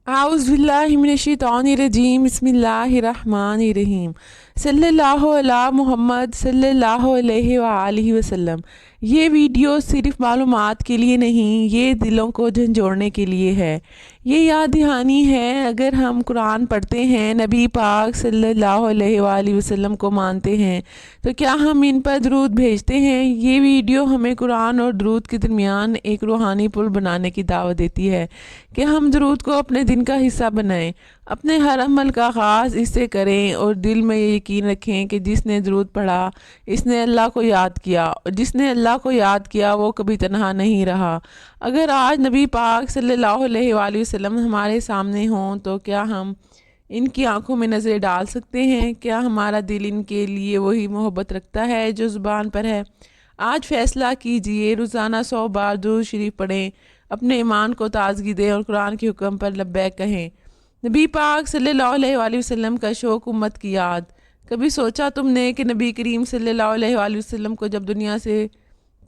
आउज़ बिल्लाहि मिनश्शैतानिर्रजीम बिस्मिल्लाहिर्रहमानिर्रहीम सल्लल्लाहु अला मुहम्मद सल्लल्लाहु अलैहि वआलिहि वसल्लम। ये वीडियो सिर्फ मालूमात के लिए नहीं, ये दिलों को झंझोड़ने के लिए है। ये याद दहानी है, अगर हम कुरान पढ़ते हैं, नबी पाक सल्लल्लाहु अलैहि वआलिहि वसल्लम को मानते हैं, तो क्या हम इन पर दरूद भेजते हैं? ये वीडियो हमें कुरान और दरूद के दरमियान एक रूहानी पुल बनाने की दावत देती है कि हम दरूद को अपने दिन का हिस्सा बनाएं, अपने हर अमल का ख़ास इससे करें और दिल में ये यकीन रखें कि जिसने दरूद पढ़ा इसने अल्लाह को याद किया, और जिसने अल्लाह को याद किया वो कभी तन्हा नहीं रहा। अगर आज नबी पाक सल्लल्लाहु अलैहि वसल्लम हमारे सामने हों तो क्या हम इनकी आंखों में नज़रें डाल सकते हैं? क्या हमारा दिल इनके लिए वही मोहब्बत रखता है जो ज़ुबान पर है? आज फ़ैसला कीजिए, रोज़ाना 100 बार दुरूद शरीफ पढ़ें, अपने ईमान को ताज़गी दें और कुरान के हुक्म पर लब्बैक कहें। नबी पाक सल्लल्लाहु अलैहि वसल्लम का शौक़, उम्मत की याद। कभी सोचा तुमने कि नबी करीम सल्लल्लाहु अलैहि वसल्लम को जब दुनिया से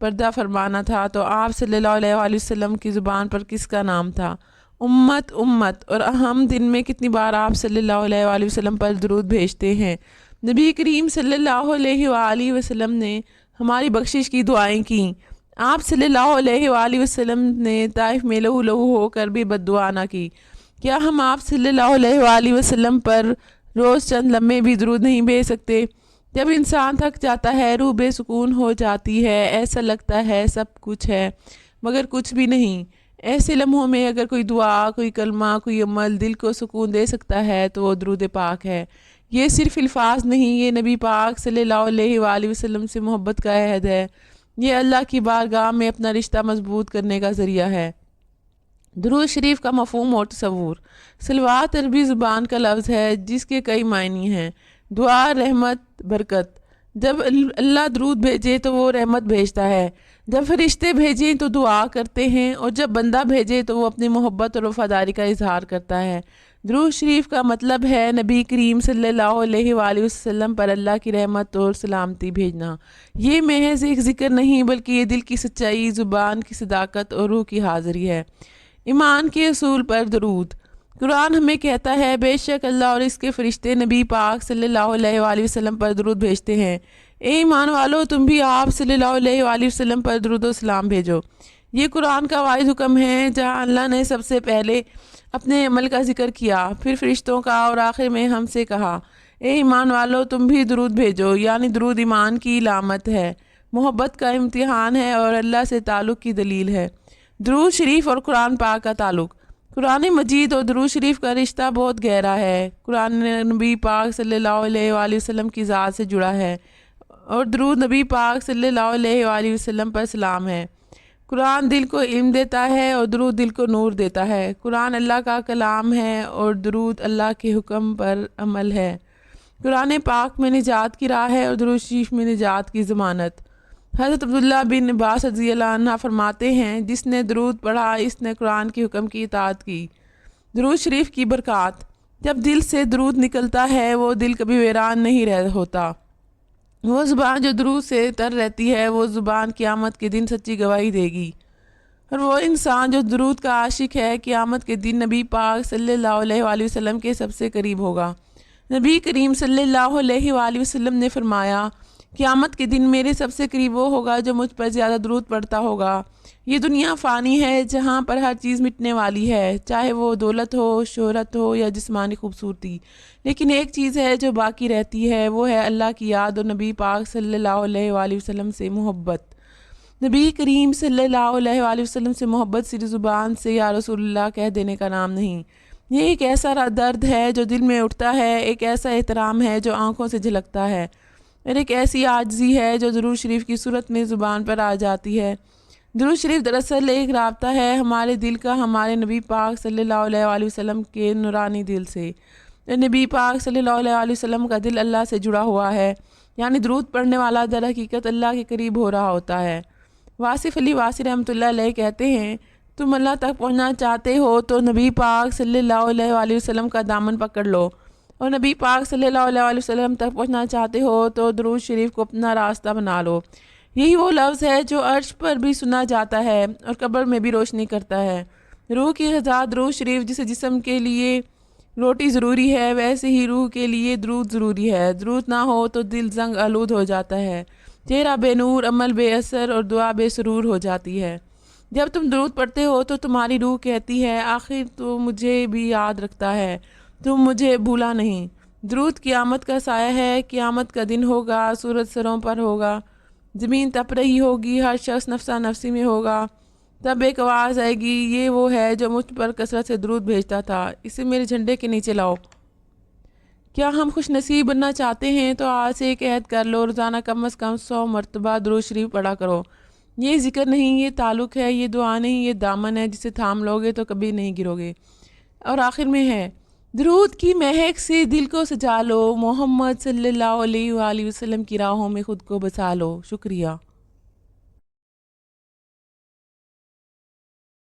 पर्दा फरमाना था तो आप सल्लल्लाहु अलैहि वसल्लम की ज़ुबान पर किसका नाम था? उम्मत उम्मत। और हम दिन में कितनी बार आप सल्लल्लाहु अलैहि वसल्लम पर दरूद भेजते हैं? नबी करीम सल्लल्लाहु अलैहि वसल्लम ने हमारी बख्शिश की दुआएं की। आप सल्लल्लाहु अलैहि वसल्लम ने ताइफ में लहू लहू होकर भी बद्दुआ ना की। क्या हम आप सल्लल्लाहु अलैहि वसल्लम पर रोज़ चंद लम्हे भी दरूद नहीं भेज सकते? जब इंसान थक जाता है, रूह बेसुकून हो जाती है, ऐसा लगता है सब कुछ है मगर कुछ भी नहीं, ऐसे लम्हों में अगर कोई दुआ, कोई कलमा, कोई अमल दिल को सुकून दे सकता है तो वो दरूद पाक है। ये सिर्फ अल्फाज नहीं, ये नबी पाक सल्लल्लाहु अलैहि वसल्लम से मोहब्बत का अहद है। ये अल्लाह की बारगाह में अपना रिश्ता मजबूत करने का ज़रिया है। दुरूद शरीफ का मफ़हूम और तसव्वुर। सलवात अरबी ज़ुबान का लफ्ज़ है जिसके कई मायनी हैं। दुआ, रहमत, बरकत। जब अल्लाह दरूद भेजे तो वो रहमत भेजता है, जब फरिश्ते भेजें तो दुआ करते हैं, और जब बंदा भेजे तो वो अपनी मोहब्बत और वफ़ादारी का इजहार करता है। दुरूद शरीफ का मतलब है नबी करीम सल्लल्लाहु अलैहि वसल्लम पर अल्लाह की रहमत और सलामती भेजना। ये महज एक ज़िक्र नहीं बल्कि ये दिल की सच्चाई, ज़ुबान की सदाकत और रूह की हाज़िरी है। ईमान के असूल पर दरूद। कुरान हमें कहता है, बेशक अल्लाह और इसके फ़रिश्ते नबी पाक सल्लल्लाहु अलैहि वसल्लम पर दरूद भेजते हैं। ए ईमान वालो, तुम भी आप सल्लल्लाहु अलैहि वसल्लम पर दरूद और सलाम भेजो। ये कुरान का वाहिद हुक्म है जहाँ अल्लाह ने सबसे पहले अपने अमल का जिक्र किया, फिर फ़रिश्तों का, और आखिर में हमसे कहा, ए ईमान वालो तुम भी दरूद भेजो। यानी दरूद ईमान की इलामत है, मोहब्बत का इम्तिहान है और अल्लाह से ताल्लुक़ की दलील है। दरूद शरीफ और कुरान पाक का ताल्लुक़। कुरान मजीद और दरूद शरीफ का रिश्ता बहुत गहरा है। कुरान नबी पाक सल्लल्लाहु अलैहि वसल्लम की ज़ात से जुड़ा है और दरूद नबी पाक सल्लल्लाहु अलैहि वसल्लम पर सलाम है। कुरान दिल को इल्म देता है और दरूद दिल को नूर देता है। कुरान अल्लाह का कलाम है और दरूद अल्लाह के हुक्म पर अमल है। कुरान पाक में निजात की राह है और दरूद शरीफ में निजात की ज़मानत। हज़रत अब्दुल्लाह बिन अब्बास रज़ियल्लाहु अन्हु फरमाते हैं, जिसने दरूद पढ़ा इसने कुरान के हुक्म की इताअत की। दरूद शरीफ की बरक़ात। जब दिल से दरूद निकलता है वो दिल कभी वीरान नहीं रह होता। वो ज़ुबान जो दरूद से तर रहती है वो ज़ुबान क़यामत के दिन सच्ची गवाही देगी, और वो इंसान जो दरूद का आशिक है क़यामत के दिन नबी पाक सल्लल्लाहु अलैहि वसल्लम के सबसे करीब होगा। नबी करीम सल्लल्लाहु अलैहि वसल्लम ने फरमाया, क़यामत के दिन मेरे सबसे करीब वो होगा जो मुझ पर ज़्यादा दरूद पढ़ता होगा। ये दुनिया फ़ानी है जहाँ पर हर चीज़ मिटने वाली है, चाहे वो दौलत हो, शोहरत हो या जिस्मानी खूबसूरती, लेकिन एक चीज़ है जो बाकी रहती है, वो है अल्लाह की याद और नबी पाक सल्लल्लाहु अलैहि वसल्लम से मोहब्बत। नबी करीम सल्लल्लाहु अलैहि वसल्लम से मोहब्बत सिर्फ ज़ुबान से या रसूलुल्लाह कह देने का नाम नहीं, ये एक ऐसा दर्द है जो दिल में उठता है, एक ऐसा एहतराम है जो आँखों से झलकता है, और एक ऐसी आजिज़ी है जो दरूद शरीफ की सूरत में ज़ुबान पर आ जाती है। दरूद शरीफ दरअसल एक राब्ता है हमारे दिल का हमारे नबी पाक सल्लल्लाहु अलैहि वसल्लम के नूरानी दिल से। नबी पाक सल्लल्लाहु अलैहि वसल्लम का दिल अल्लाह से जुड़ा हुआ है, यानी दरूद पढ़ने वाला दर हकीकत अल्लाह के करीब हो रहा होता है। वासिफ़ अली वासी रहमतुल्लाह अलैह कहते हैं, तुम अल्लाह तक पहुँचना चाहते हो तो नबी पाक सल्लल्लाहु अलैहि वसल्लम का दामन पकड़ लो, और नबी पाक सल्लल्लाहु अलैहि वसल्लम तक पहुँचना चाहते हो तो दरूद शरीफ को अपना रास्ता बना लो। यही वो लफ्ज़ है जो अर्श पर भी सुना जाता है और कब्र में भी रोशनी करता है। روح کی غذا درود شریف، جسے جسم کے لیے روٹی ضروری ہے ویسے ہی روح کے لیے درود ضروری ہے۔ درود نہ ہو تو دل زنگ آلود ہو جاتا ہے، چہرہ بے نور، عمل بے اثر اور دعا بے سرور ہو جاتی ہے۔ جب تم درود پڑھتے ہو تو تمہاری روح کہتی ہے آخر تو مجھے بھی یاد رکھتا ہے، تم مجھے بھولا نہیں۔ درود قیامت کا سایہ ہے، قیامت کا دن ہوگا، سورج سروں پر ہوگا، زمین تپ رہی ہوگی، ہر شخص نفسا نفسی میں ہوگا، تب ایک آواز آئے گی، یہ وہ ہے جو مجھ پر کثرت سے درود بھیجتا تھا، اسے میرے جھنڈے کے نیچے لاؤ۔ کیا ہم خوش نصیب بننا چاہتے ہیں تو آج سے ایک عہد کر لو، روزانہ کم از کم 100 مرتبہ درود شریف پڑھا کرو۔ یہ ذکر نہیں، یہ تعلق ہے، یہ دعا نہیں، یہ دامن ہے جسے تھام لوگے تو کبھی نہیں گرو گے۔ اور آخر میں ہے، درود کی مہک سے دل کو سجا لو، محمد صلی اللہ علیہ وآلہ وسلم کی راہوں میں خود کو بسا لو۔ شکریہ۔